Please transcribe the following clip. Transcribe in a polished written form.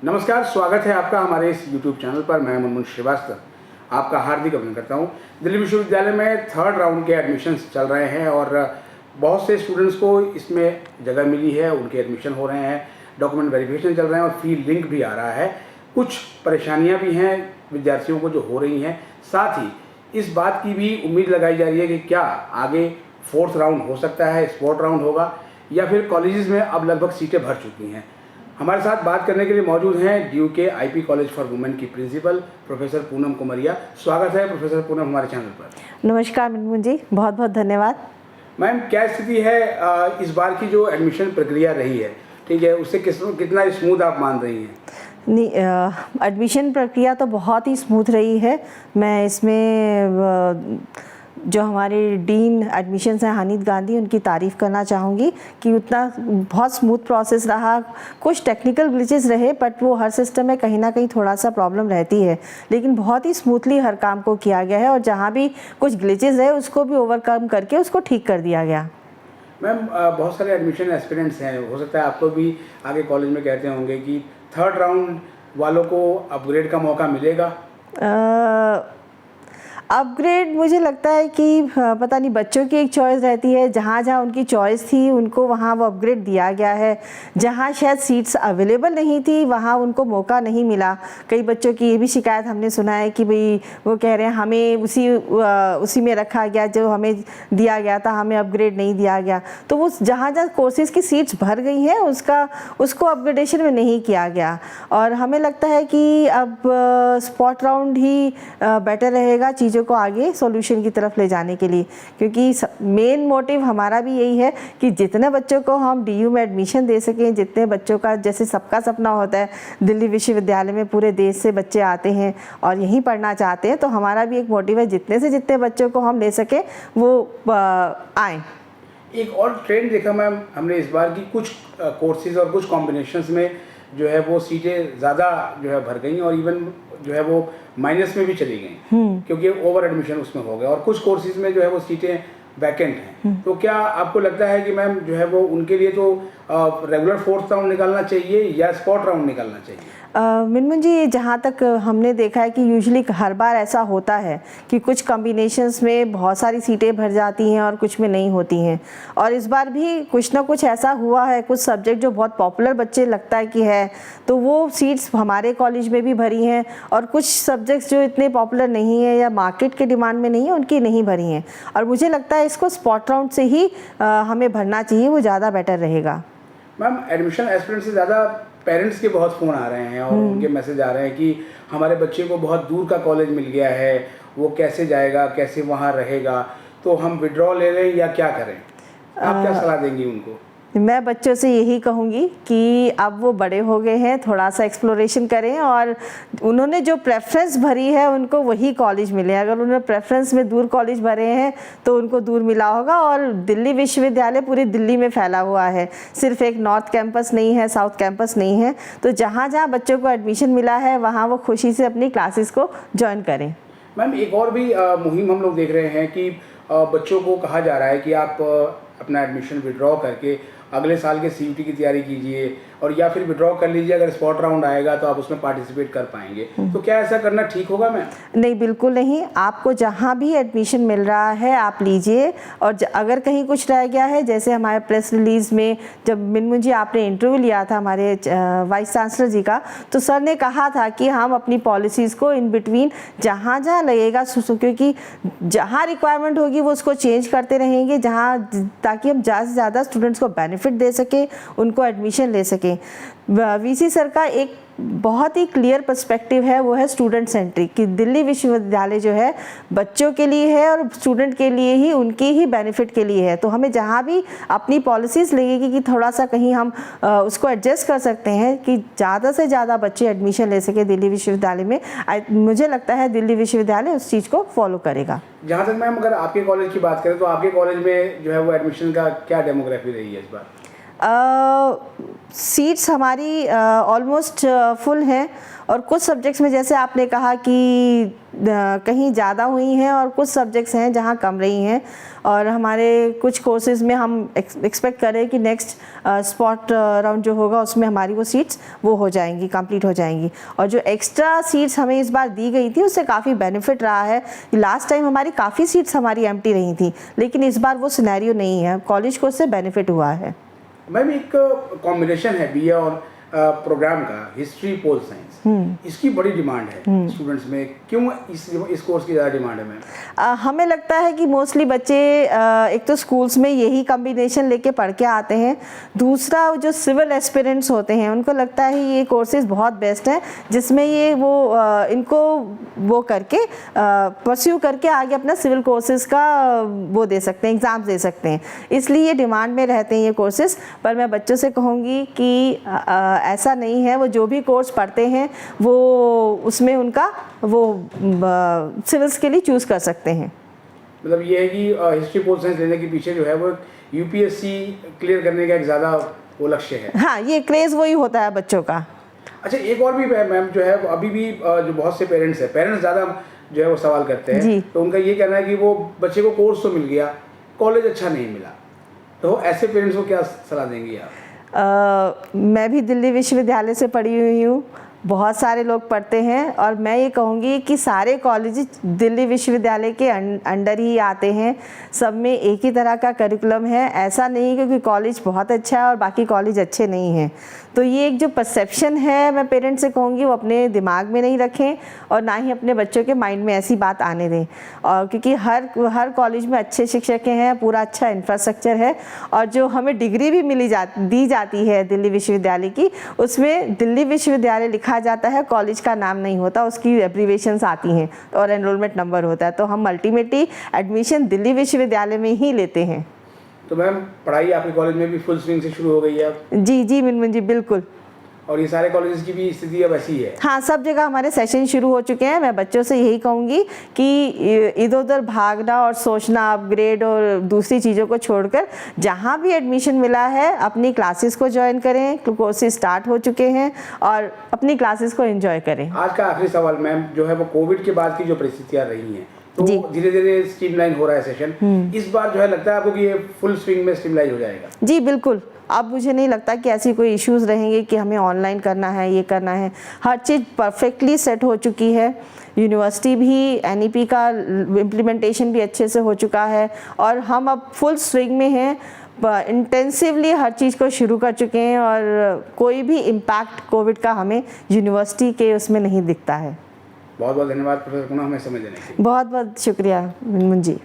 नमस्कार, स्वागत है आपका हमारे इस YouTube चैनल पर। मैं मुनमुन श्रीवास्तव आपका हार्दिक अभिनंदन करता हूं। दिल्ली विश्वविद्यालय में थर्ड राउंड के एडमिशन्स चल रहे हैं और बहुत से स्टूडेंट्स को इसमें जगह मिली है, उनके एडमिशन हो रहे हैं, डॉक्यूमेंट वेरिफिकेशन चल रहे हैं और फी लिंक भी आ रहा है। कुछ परेशानियाँ भी हैं विद्यार्थियों को जो हो रही हैं, साथ ही इस बात की भी उम्मीद लगाई जा रही है कि क्या आगे फोर्थ राउंड हो सकता है, स्पॉट राउंड होगा या फिर कॉलेजेस में अब लगभग सीटें भर चुकी हैं। हमारे साथ बात करने के लिए मौजूद हैं DUK IP college for women की प्रिंसिपल प्रोफेसर पूनम कुमरिया। स्वागत है प्रोफेसर पूनम हमारे चैनल पर। नमस्कार मुनमुन जी, बहुत बहुत धन्यवाद। मैम, क्या स्थिति है इस बार की जो एडमिशन प्रक्रिया रही है, ठीक है, उससे कितना स्मूथ आप मान रही हैं? नहीं, एडमिशन प्रक्रिया तो बहुत ही स्मूथ रही है। मैं इसमें जो हमारे डीन एडमिशन्स हैं हानिद गांधी, उनकी तारीफ़ करना चाहूँगी कि उतना बहुत स्मूथ प्रोसेस रहा। कुछ टेक्निकल ग्लिचेस रहे बट वो हर सिस्टम में कहीं ना कहीं थोड़ा सा प्रॉब्लम रहती है, लेकिन बहुत ही स्मूथली हर काम को किया गया है और जहाँ भी कुछ ग्लिचेस है उसको भी ओवरकम करके उसको ठीक कर दिया गया। मैम, बहुत सारे एडमिशन एस्पिरेंट्स हैं, हो सकता है आपको भी आगे कॉलेज में कहते होंगे कि थर्ड राउंड वालों को अपग्रेड का मौका मिलेगा। अपग्रेड मुझे लगता है कि पता नहीं, बच्चों की एक चॉइस रहती है। जहाँ जहाँ उनकी चॉइस थी उनको वहाँ वो अपग्रेड दिया गया है। जहाँ शायद सीट्स अवेलेबल नहीं थी वहाँ उनको मौका नहीं मिला। कई बच्चों की ये भी शिकायत हमने सुना है कि भाई वो कह रहे हैं हमें उसी में रखा गया, जो हमें दिया गया था हमें अपग्रेड नहीं दिया गया। तो वो जहाँ जहाँ कोर्सेज़ की सीट्स भर गई हैं उसको अपग्रेडेशन में नहीं किया गया और हमें लगता है कि अब स्पॉट राउंड ही बेटर रहेगा चीज़ों को आगे सॉल्यूशन की तरफ ले जाने के लिए, क्योंकि मेन मोटिव हमारा भी यही है कि जितने बच्चों को हम DU में एडमिशन दे सकें, जितने बच्चों का, जैसे सबका सपना होता है दिल्ली विश्वविद्यालय में पूरे देश से बच्चे आते हैं और यहीं पढ़ना चाहते हैं, तो हमारा भी एक मोटिव है जितने से जितने बच्चों को हम ले सकें वो आएँ। एक और ट्रेंड देखा मैम हमने इस बार की, कुछ कोर्सेज और कुछ कॉम्बिनेशंस में जो है वो सीटें ज़्यादा जो है भर गई और इवन जो है वो माइनस में भी चली गई क्योंकि ओवर एडमिशन उसमें हो गया और कुछ कोर्सेज में जो है वो सीटें वैकेंट हैं। तो क्या आपको लगता है कि मैम जो है वो उनके लिए तो रेगुलर फोर्थ राउंड निकालना चाहिए या स्पॉट राउंड निकालना चाहिए? मिनमुन जी, जहाँ तक हमने देखा है कि यूजुअली हर बार ऐसा होता है कि कुछ कॉम्बिनेशंस में बहुत सारी सीटें भर जाती हैं और कुछ में नहीं होती हैं, और इस बार भी कुछ ना कुछ ऐसा हुआ है। कुछ सब्जेक्ट जो बहुत पॉपुलर बच्चे लगता है कि है, तो वो सीट्स हमारे कॉलेज में भी भरी हैं और कुछ सब्जेक्ट्स जो इतने पॉपुलर नहीं है या मार्केट के डिमांड में नहीं है उनकी नहीं भरी हैं, और मुझे लगता है इसको स्पॉट राउंड से ही हमें भरना चाहिए, वो ज़्यादा बेटर रहेगा। मैम, एडमिशन एस्पिरेंट से ज़्यादा पेरेंट्स के बहुत फ़ोन आ रहे हैं और उनके मैसेज आ रहे हैं कि हमारे बच्चे को बहुत दूर का कॉलेज मिल गया है, वो कैसे जाएगा, कैसे वहाँ रहेगा, तो हम विड्रॉ ले लें या क्या करें? आप क्या सलाह देंगी उनको? मैं बच्चों से यही कहूँगी कि अब वो बड़े हो गए हैं, थोड़ा सा एक्सप्लोरेशन करें और उन्होंने जो प्रेफरेंस भरी है उनको वही कॉलेज मिले। अगर उन्होंने प्रेफरेंस में दूर कॉलेज भरे हैं तो उनको दूर मिला होगा, और दिल्ली विश्वविद्यालय पूरी दिल्ली में फैला हुआ है, सिर्फ एक नॉर्थ कैंपस नहीं है, साउथ कैंपस नहीं है। तो जहाँ जहाँ बच्चों को एडमिशन मिला है वहाँ वो खुशी से अपनी क्लासेस को ज्वाइन करें। मैम, एक और भी मुहिम हम लोग देख रहे हैं कि बच्चों को कहा जा रहा है कि आप अपना एडमिशन विड्रॉ करके अगले साल के CUT की तैयारी कीजिए और या फिर विड्रॉ कर लीजिए, अगर स्पॉट राउंड आएगा तो आप उसमें पार्टिसिपेट कर पाएंगे। तो क्या ऐसा करना ठीक होगा मैम? नहीं, बिल्कुल नहीं। आपको जहाँ भी एडमिशन मिल रहा है आप लीजिए, और अगर कहीं कुछ रह गया है, जैसे हमारे प्रेस रिलीज़ में जब मिनमुन जी आपने इंटरव्यू लिया था हमारे वाइस चांसलर जी का, तो सर ने कहा था कि हम अपनी पॉलिसीज़ को इन बिटवीन जहाँ जहाँ लगेगा, क्योंकि जहाँ रिक्वायरमेंट होगी वो उसको चेंज करते रहेंगे, ताकि हम ज़्यादा से ज़्यादा स्टूडेंट्स को बेनिफिट दे सकें, उनको एडमिशन ले सकें। VC सर का एक बहुत ही क्लियर पर्सपेक्टिव है, वो है स्टूडेंट सेंट्रिक, कि दिल्ली विश्वविद्यालय जो है बच्चों के लिए है और स्टूडेंट के लिए ही, उनके ही बेनिफिट के लिए है। तो हमें जहाँ भी अपनी पॉलिसीज़ लगेगी कि थोड़ा सा कहीं हम उसको एडजस्ट कर सकते हैं कि ज़्यादा से ज़्यादा बच्चे एडमिशन ले सके दिल्ली विश्वविद्यालय में, मुझे लगता है दिल्ली विश्वविद्यालय उस चीज़ को फॉलो करेगा। जहाँ तक मैम अगर आपके कॉलेज की बात करें तो आपके कॉलेज में जो है वो एडमिशन का क्या डेमोग्राफी रही है इस बार? सीट्स हमारी ऑलमोस्ट फुल हैं और कुछ सब्जेक्ट्स में जैसे आपने कहा कि कहीं ज़्यादा हुई हैं और कुछ सब्जेक्ट्स हैं जहाँ कम रही हैं और हमारे कुछ कोर्सेज़ में हम एक्सपेक्ट करें कि नेक्स्ट स्पॉट राउंड जो होगा उसमें हमारी वो सीट्स वो हो जाएंगी, कंप्लीट हो जाएंगी। और जो एक्स्ट्रा सीट्स हमें इस बार दी गई थी उससे काफ़ी बेनिफिट रहा है। लास्ट टाइम हमारी काफ़ी सीट्स हमारी एम्प्टी रही थी, लेकिन इस बार वो सिनेरियो नहीं है, कॉलेज को उससे बेनिफिट हुआ है। मैम एक कॉम्बिनेशन है बीए और प्रोग्राम का, हिस्ट्री पोल साइंस, इसकी बड़ी डिमांड है स्टूडेंट्स में। क्यों इस कोर्स की ज़्यादा डिमांड है मैम? हमें लगता है कि मोस्टली बच्चे एक तो स्कूल्स में यही कॉम्बिनेशन लेके पढ़ के आते हैं, दूसरा जो सिविल एस्पिरेंट्स होते हैं उनको लगता है ये कोर्सेज बहुत बेस्ट हैं जिसमें ये वो इनको वो करके परस्यू करके आगे अपना सिविल कोर्सेज का वो दे सकते हैं, एग्ज़ाम्स दे सकते हैं, इसलिए ये डिमांड में रहते हैं ये कोर्सेज। पर मैं बच्चों से कहूँगी कि ऐसा नहीं है, वो जो भी कोर्स पढ़ते हैं वो उसमें उनका वो सिविल्स के लिए चूज़ कर सकते हैं। मतलब ये है कि हिस्ट्री पोल साइंस लेने के पीछे जो है वो यूपीएससी क्लियर करने का एक ज़्यादा वो लक्ष्य है। हाँ, ये क्रेज़ वही होता है बच्चों का। अच्छा, एक और भी मैम जो है अभी भी जो बहुत से पेरेंट्स हैं, पेरेंट्स ज़्यादा जो है वो सवाल करते हैं, तो उनका ये कहना है कि वो बच्चे को कोर्स तो मिल गया, कॉलेज अच्छा नहीं मिला, तो ऐसे पेरेंट्स को क्या सलाह देंगी आप? मैं भी दिल्ली विश्वविद्यालय से पढ़ी हुई हूँ, बहुत सारे लोग पढ़ते हैं और मैं ये कहूँगी कि सारे कॉलेज दिल्ली विश्वविद्यालय के अंडर ही आते हैं, सब में एक ही तरह का करिकुलम है। ऐसा नहीं क्योंकि कॉलेज बहुत अच्छा है और बाकी कॉलेज अच्छे नहीं हैं। तो ये एक जो परसेप्शन है, मैं पेरेंट्स से कहूँगी वो अपने दिमाग में नहीं रखें और ना ही अपने बच्चों के माइंड में ऐसी बात आने दें। और क्योंकि हर कॉलेज में अच्छे शिक्षक हैं, पूरा अच्छा इंफ्रास्ट्रक्चर है और जो हमें डिग्री भी दी जाती है दिल्ली विश्वविद्यालय की, उसमें दिल्ली विश्वविद्यालय लिखा जाता है, कॉलेज का नाम नहीं होता, उसकी एब्रीवेशंस आती हैं और एनरोलमेंट नंबर होता है। तो हम अल्टीमेटली एडमिशन दिल्ली विश्वविद्यालय में ही लेते हैं। तो मैम पढ़ाई आपके कॉलेज में भी फुल स्विंग से शुरू हो गई है अब? जी मिनमुन जी, बिल्कुल। और ये सारे कॉलेजेस की भी स्थिति अब ऐसी है? हाँ, सब जगह हमारे सेशन शुरू हो चुके हैं। मैं बच्चों से यही कहूँगी कि इधर उधर भागना और सोचना अपग्रेड और दूसरी चीज़ों को छोड़कर जहाँ भी एडमिशन मिला है अपनी क्लासेस को ज्वाइन करें, कोर्सेज स्टार्ट हो चुके हैं और अपनी क्लासेस को एंजॉय करें। आज का आखिरी सवाल मैम जो है वो कोविड के बाद की जो परिस्थितियाँ रही हैं, तो धीरे धीरे स्ट्रीमलाइन हो रहा है सेशन, इस बार जो है लगता है आपको कि ये फुल स्विंग में स्ट्रीमलाइन हो जाएगा? जी बिल्कुल। अब मुझे नहीं लगता कि ऐसी कोई इश्यूज़ रहेंगे कि हमें ऑनलाइन करना है, ये करना है। हर चीज़ परफेक्टली सेट हो चुकी है। यूनिवर्सिटी भी एनईपी का इम्प्लीमेंटेशन भी अच्छे से हो चुका है और हम अब फुल स्विंग में हैं, इंटेंसिवली हर चीज़ को शुरू कर चुके हैं और कोई भी इम्पैक्ट कोविड का हमें यूनिवर्सिटी के उसमें नहीं दिखता है। बहुत बहुत धन्यवाद प्रोफेसर कुना हमें समय देने के लिए। बहुत बहुत शुक्रिया मुंजी।